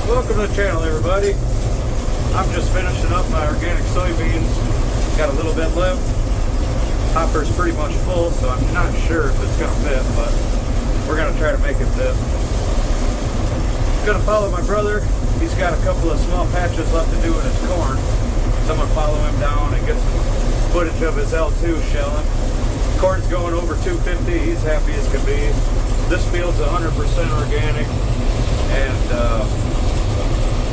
Welcome to the channel, everybody. I'm just finishing up my organic soybeans. Got a little bit left. Hopper's pretty much full, so I'm not sure if it's gonna fit, but we're gonna try to make it fit. Gonna follow my brother. He's got a couple of small patches left to do in his corn, so I'm gonna follow him down and get some footage of his L2 shelling. Corn's going over 250. He's happy as can be. This field's 100% organic, and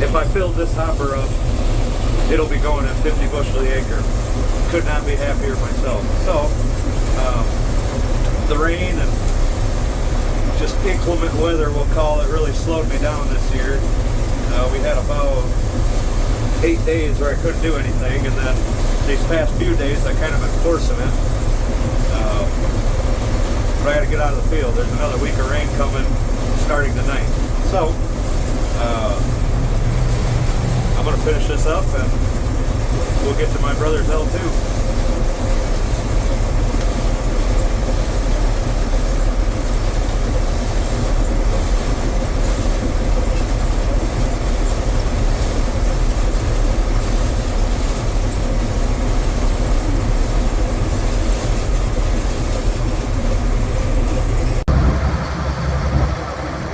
if I filled this hopper up, it'll be going at 50 bushel the acre. Could not be happier myself. So, the rain and just inclement weather, we'll call it, really slowed me down this year. We had about 8 days where I couldn't do anything, and then these past few days I kind of been forcing it. But I got to get out of the field. There's another week of rain coming starting tonight. So, I'm going to finish this up and we'll get to my brother's L2.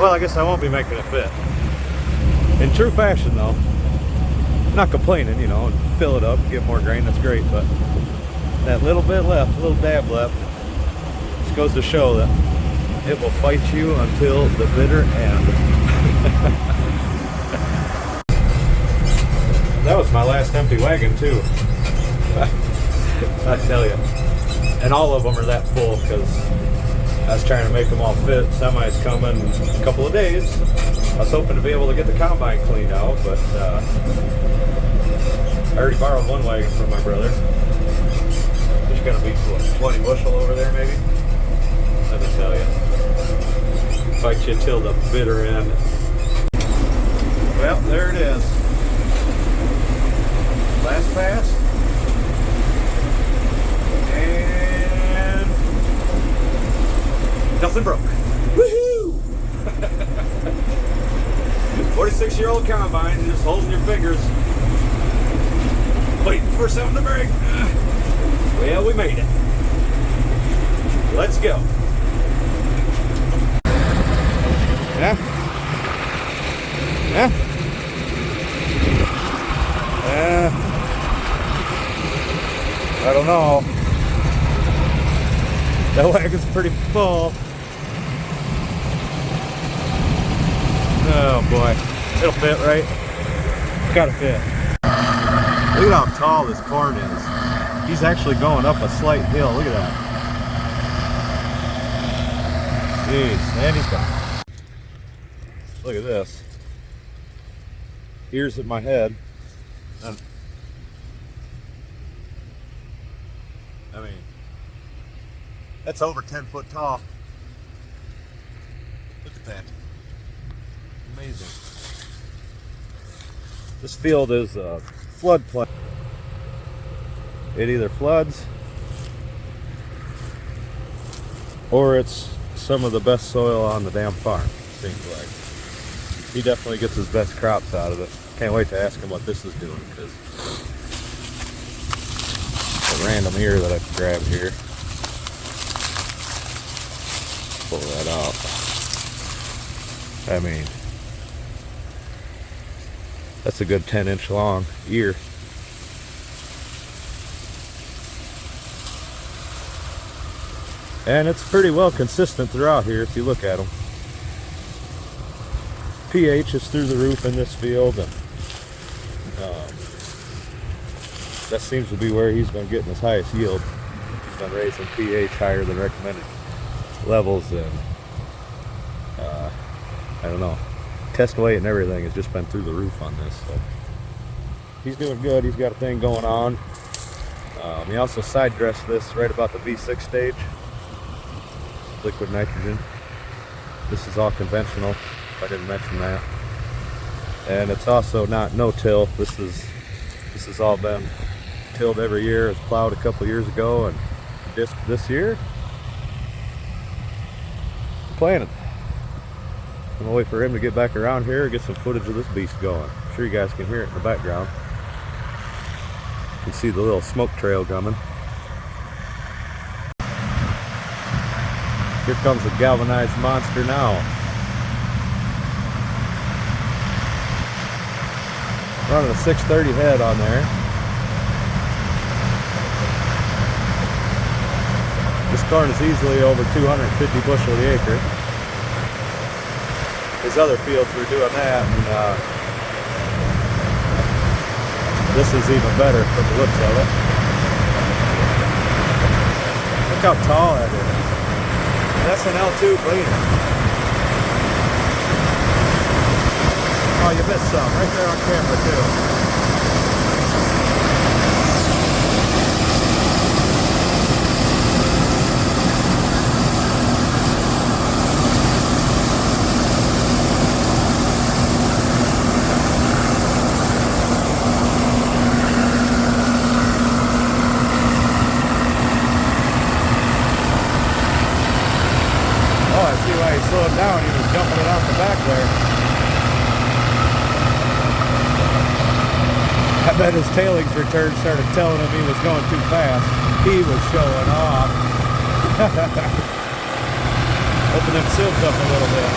Well, I guess I won't be making it fit. In true fashion, though, not complaining, you know, and fill it up, get more grain, that's great, but that little bit left, a little dab left, just goes to show that it will fight you until the bitter end. That was my last empty wagon, too. I tell you. And all of them are that full because I was trying to make them all fit. Semi's coming in a couple of days. I was hoping to be able to get the combine cleaned out, but I already borrowed one wagon from my brother. There's gonna be, what, 20 bushel over there maybe? Let me tell you. Fight you till the bitter end. Well, there it is. Last pass. And nothing broke. Woohoo! 46-year-old combine, just holding your fingers, waiting for something to break. Well, we made it. Let's go. Yeah. Yeah. I don't know. That wagon's pretty full. Oh boy. It'll fit, right? Gotta fit. Look at how tall this corn is. He's actually going up a slight hill. Look at that. Jeez, and he's gone. Look at this. Ears at my head. And I mean, that's over 10 foot tall. Look at that. Amazing. This field is a floodplain. It either floods or it's some of the best soil on the damn farm, seems like. He definitely gets his best crops out of it. Can't wait to ask him what this is doing, because a random ear that I can grab here. Pull that out. I mean, that's a good 10-inch long ear. And it's pretty well consistent throughout here if you look at them. pH is through the roof in this field, and that seems to be where he's been getting his highest yield. He's been raising pH higher than recommended levels, and I don't know, test weight and everything has just been through the roof on this. So he's doing good. He's got a thing going on. He also side dressed this right about the V6 stage, liquid nitrogen. This is all conventional, if I didn't mention that. And it's also not no-till. This has all been tilled every year. It's plowed a couple years ago and disked this year. Planted. I'm gonna wait for him to get back around here and get some footage of this beast going. I'm sure you guys can hear it in the background. You can see the little smoke trail coming. Here comes the galvanized monster now. Running a 630 head on there. This corn is easily over 250 bushel the acre. These other fields were doing that, and this is even better from the looks of it. Look how tall that is. That's an L2 gleaner. Oh, you missed some right there on camera too. He slowed down, he was jumping it off the back there. I bet his tailings return started telling him he was going too fast. He was showing off. Open them sieves up a little bit.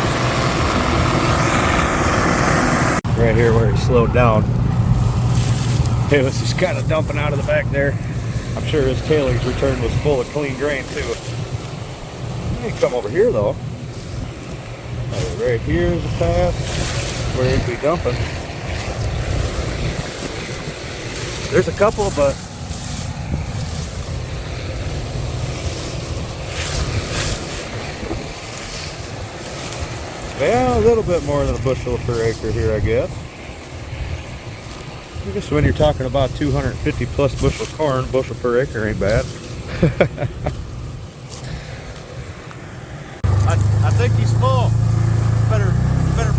Right here where he slowed down, it was just kind of dumping out of the back there. I'm sure his tailings return was full of clean grain too. He come over here though. Right here is the path where he'd be dumping. There's a couple, but yeah, a little bit more than a bushel per acre here, I guess. I guess when you're talking about 250 plus bushel corn, bushel per acre ain't bad. I think he's full. Better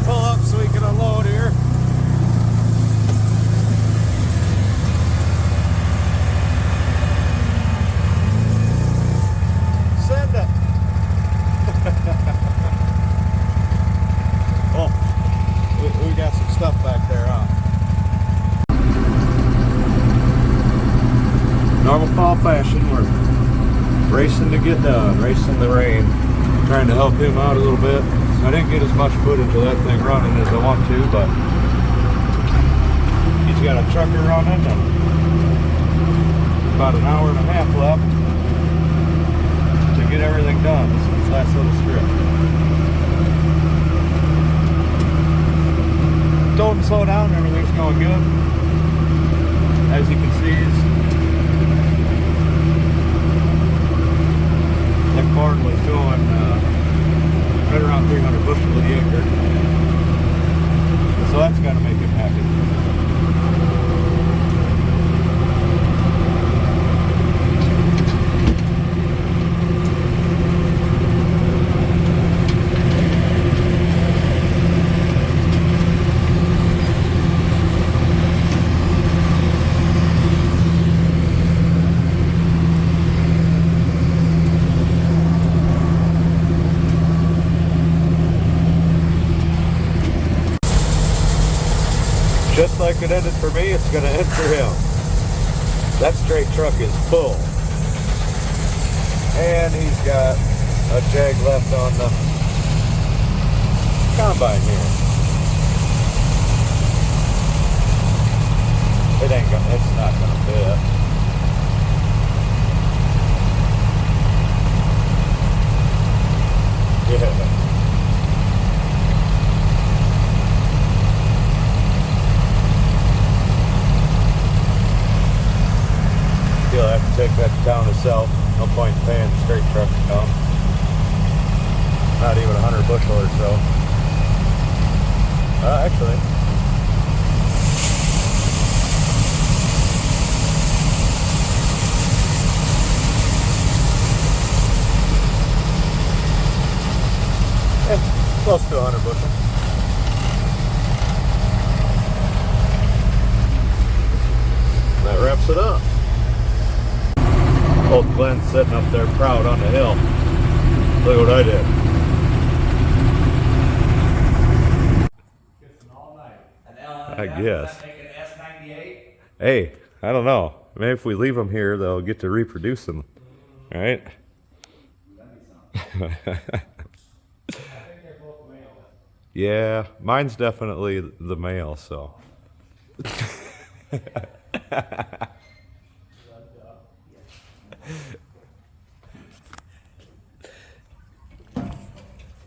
pull up so he can unload here. Send it. Oh, we got some stuff back there, huh? Normal fall fashion, we're racing to get done, racing the rain, trying to help him out a little bit. I didn't get as much footage of that thing running as I want to, but he's got a trucker running and about an hour and a half left to get everything done. This is his last little strip. Told him to slow down, everything's going good. As you can see, that corn was going right around 300 bushel a acre. So that's got to make him happy. Just like it ended for me, it's going to end for him. That straight truck is full. And he's got a jag left on the combine here. It's not going to fit. Yeah. He'll have to take that to town himself. No point in paying the straight truck to come. Not even 100 bushel or so. Actually. Close to 100 bushel. That wraps it up. Old Glenn's sitting up there proud on the hill. Look what I did. I guess. Hey, I don't know. Maybe if we leave them here, they'll get to reproduce them. All right? Yeah, mine's definitely the male, so.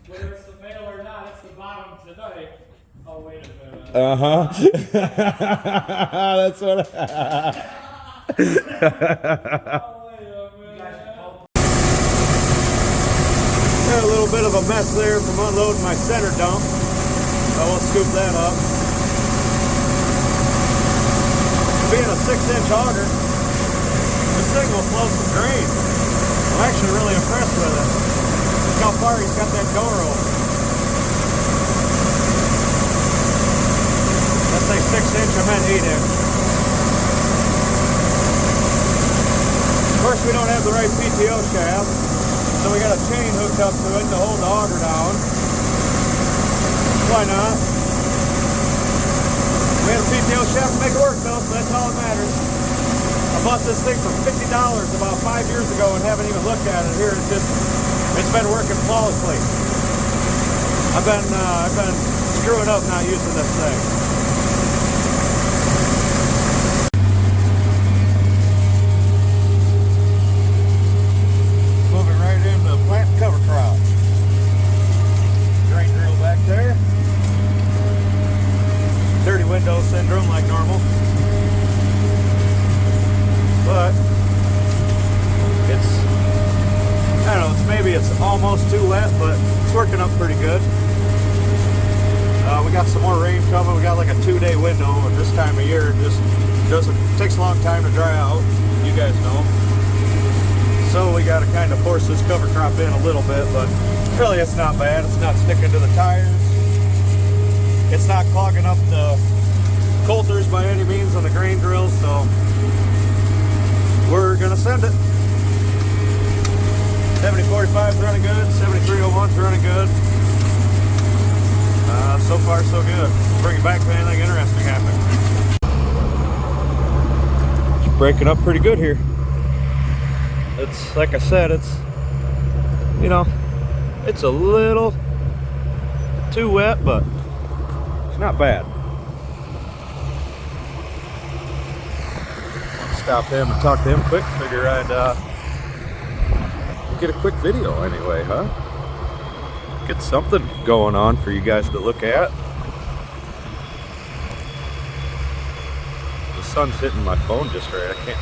Whether it's the male or not, it's the bottom tonight. Oh, wait a minute. Uh-huh. That's what Oh, wait a minute. Got a little bit of a mess there from unloading my center dump. I will scoop that up. Being a 6-inch auger, this thing will flow some grain. I'm actually really impressed with it. Look how far he's got that door open. Let's say 6-inch, I meant 8-inch. Of course, we don't have the right PTO shaft, so we got a chain hooked up to it to hold the auger down. Why not? We had a PTO shaft to make it work though, so that's all that matters. I bought this thing for $50 about 5 years ago and haven't even looked at it. Here it's been working flawlessly. I've been screwing up not using this thing. Moving right into plant cover crop. Drain drill back there. Dirty window syndrome like normal. But I don't know, maybe it's almost too wet, but it's working up pretty good. We got some more rain coming. We got like a 2-day window, and this time of year it just takes a long time to dry out. You guys know. So we got to kind of force this cover crop in a little bit, but really it's not bad. It's not sticking to the tires. It's not clogging up the coulters by any means on the grain drill, so we're gonna send it. 7045's running good, 7301's running good. So far so good. Bring it back if anything interesting happens. It's breaking up pretty good here. It's like I said, it's, you know, it's a little too wet, but it's not bad. Stop him and talk to him quick. Figure I'd get a quick video anyway, huh? Get something going on for you guys to look at. The sun's hitting my phone just right. I can't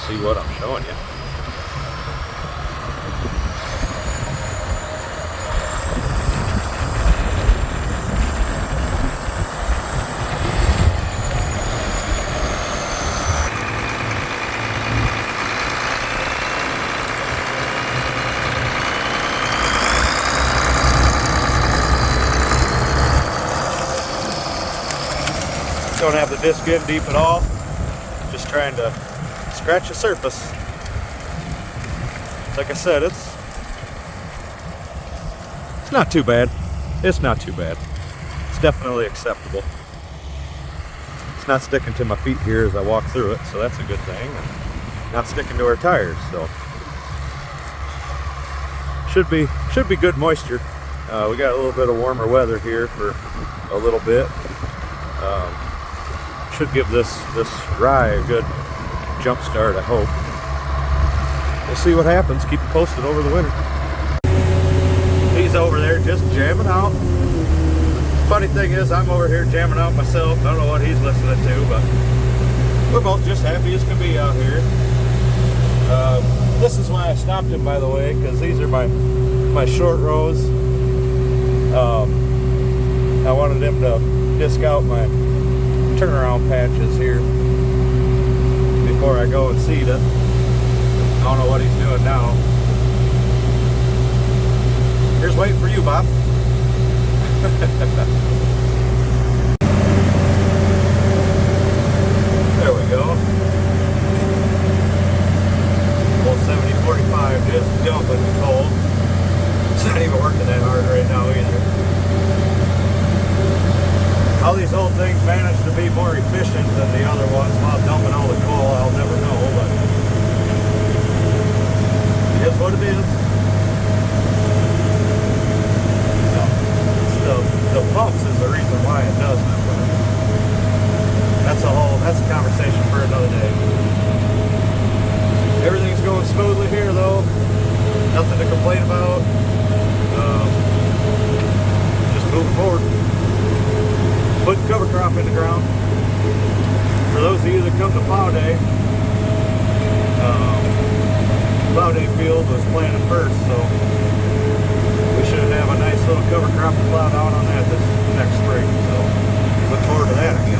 see what I'm showing you. Don't have the disc in deep at all. Just trying to scratch the surface. Like I said, it's not too bad. It's not too bad. It's definitely acceptable. It's not sticking to my feet here as I walk through it, so that's a good thing. And not sticking to our tires, so should be good moisture. We got a little bit of warmer weather here for a little bit. Should give this rye a good jump start, I hope. We'll see what happens. Keep you posted over the winter. He's over there just jamming out. Funny thing is, I'm over here jamming out myself. I don't know what he's listening to, but we're both just happy as can be out here. This is why I stopped him, by the way, because these are my short rows. I wanted him to disc out my turnaround patches here before I go and seed it. I don't know what he's doing now. Here's waiting for you, Bob. There we go. Old 7045 just jumping cold. It's not even working that hard right now either. How these old things manage to be more efficient than the other ones while dumping all the coal, I'll never know, but it's what it is. The pumps is the reason why it does that, but that's a conversation for another day. Everything's going smoothly here though. Nothing to complain about. Just moving forward. Putting cover crop in the ground. For those of you that come to plow day field was planted first, so we should have a nice little cover crop to plow down on that this next spring. So look forward to that, I guess.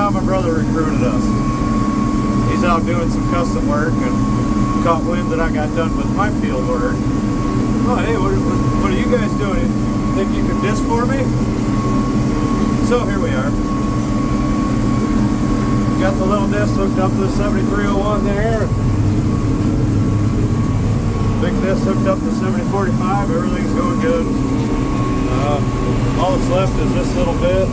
My brother recruited us. He's out doing some custom work and caught wind that I got done with my field work. Oh, hey, what are you guys doing? Think you can disc for me? So here we are. Got the little disc hooked up to the 7301 there. Big disc hooked up to 7045. Everything's going good. All that's left is this little bit.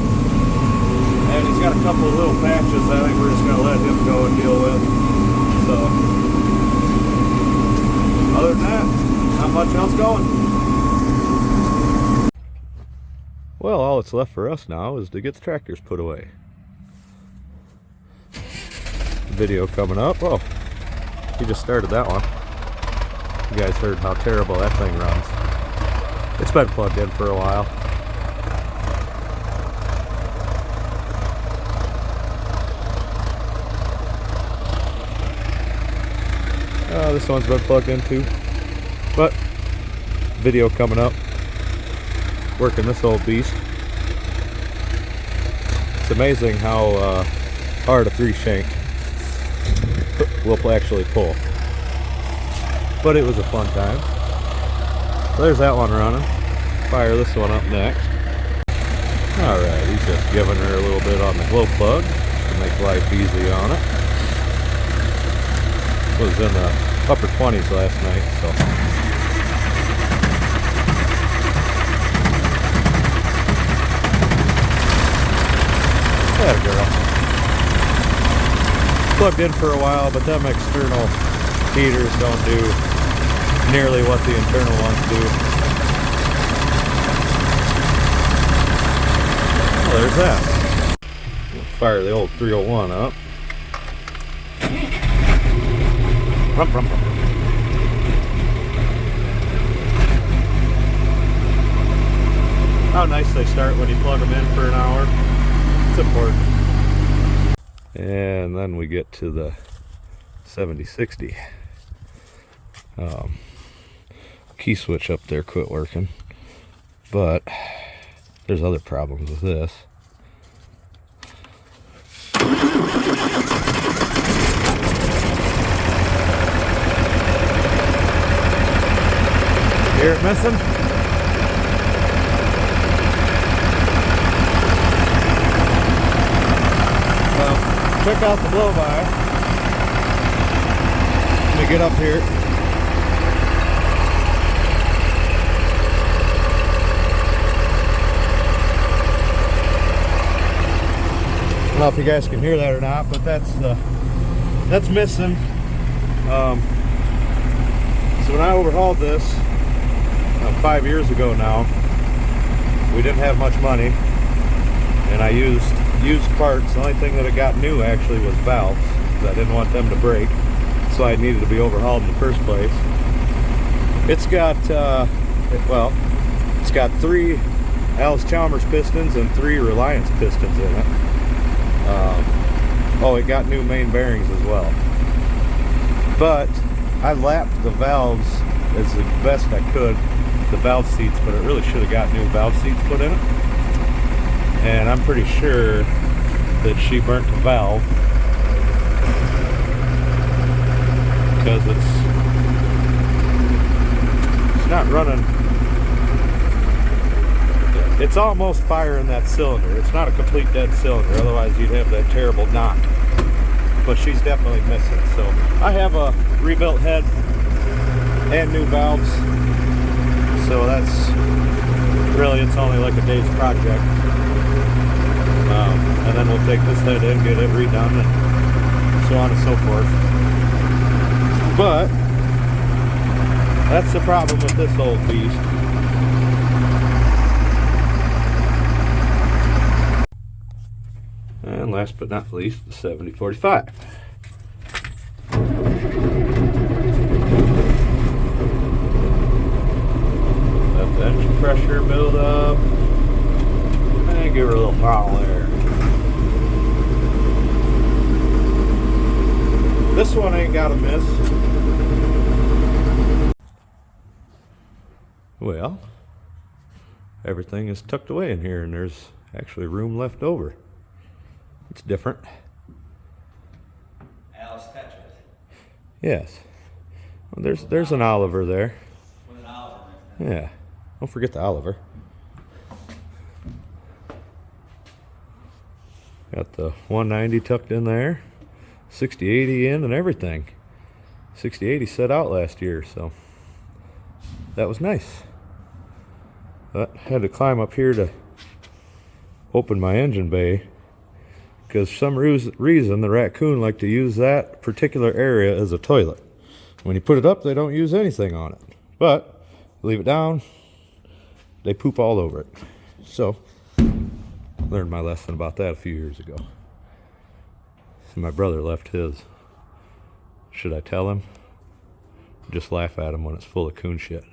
And he's got a couple of little patches I think we're just going to let him go and deal with. So, other than that, not much else going. Well, all that's left for us now is to get the tractors put away. Video coming up. Oh, he just started that one. You guys heard how terrible that thing runs. It's been plugged in for a while. This one's been plugged in too, but video coming up, working this old beast. It's amazing how hard a 3-shank will actually pull, but it was a fun time. So there's that one running. Fire this one up next. Alright, he's just giving her a little bit on the glow plug to make life easy on it. Was in the upper 20s last night, so that girl. Plugged in for a while, but them external heaters don't do nearly what the internal ones do. Well, there's that. We'll fire the old 301 up. Rump, rump, rump. How nice they start when you plug them in for an hour. It's important. And then we get to the 7060. Key switch up there quit working, but there's other problems with this. Hear it missing? Well, check out the blow-by. Let me get up here. I don't know if you guys can hear that or not, but that's missing. So when I overhauled this 5 years ago now, we didn't have much money, and I used parts. The only thing that I got new actually was valves, because I didn't want them to break. That's why it needed to be overhauled in the first place. It's got, well, it's got 3 Allis-Chalmers pistons and 3 Reliance pistons in it. Oh, it got new main bearings as well. But I lapped the valves as the best I could, the valve seats, but it really should have got new valve seats put in it. And I'm pretty sure that she burnt the valve because it's not running. It's almost firing that cylinder. It's not a complete dead cylinder, otherwise you'd have that terrible knock. But she's definitely missing. So I have a rebuilt head and new valves. So that's really, it's only like a day's project. And then we'll take this head in, get it redone, and so on and so forth. But that's the problem with this old beast. And last but not least, the 7045. Let the engine pressure build up. And give her a little throttle there. This one ain't got a miss. Well, everything is tucked away in here and there's actually room left over. It's different. Alice touch it. Yes. Well, there's an Oliver there. With an Oliver. Yeah. Don't forget the Oliver. Got the 190 tucked in there. 6080 in and everything. 6080 set out last year, so that was nice. But had to climb up here to open my engine bay because for some reason the raccoon like to use that particular area as a toilet. When you put it up, they don't use anything on it, but leave it down, they poop all over it. So learned my lesson about that a few years ago. So my brother left his. Should I tell him? Just laugh at him when it's full of coon shit.